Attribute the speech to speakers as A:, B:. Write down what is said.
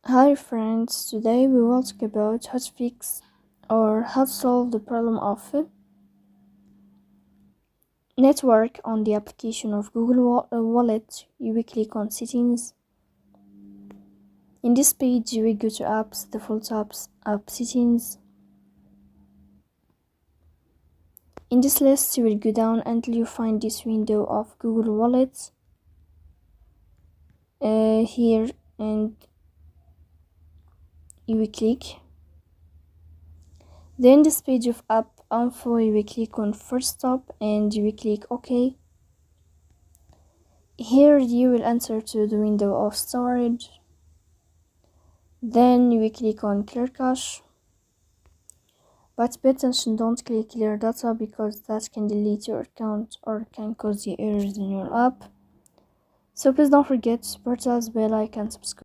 A: Hi friends, today we will talk about how to fix or how to solve the problem of network on the application of Google Wallet. You will click on settings. In this page you will go to apps, default apps, app settings. In this list you will go down until you find this window of Google Wallet here, and you will click. Then this page of app info, you will click on first stop and you will click OK. Here you will enter to the window of storage. Then you will click on clear cache. But pay attention, don't click clear data because that can delete your account or can cause the errors in your app. So please don't forget to support us, bell icon, subscribe.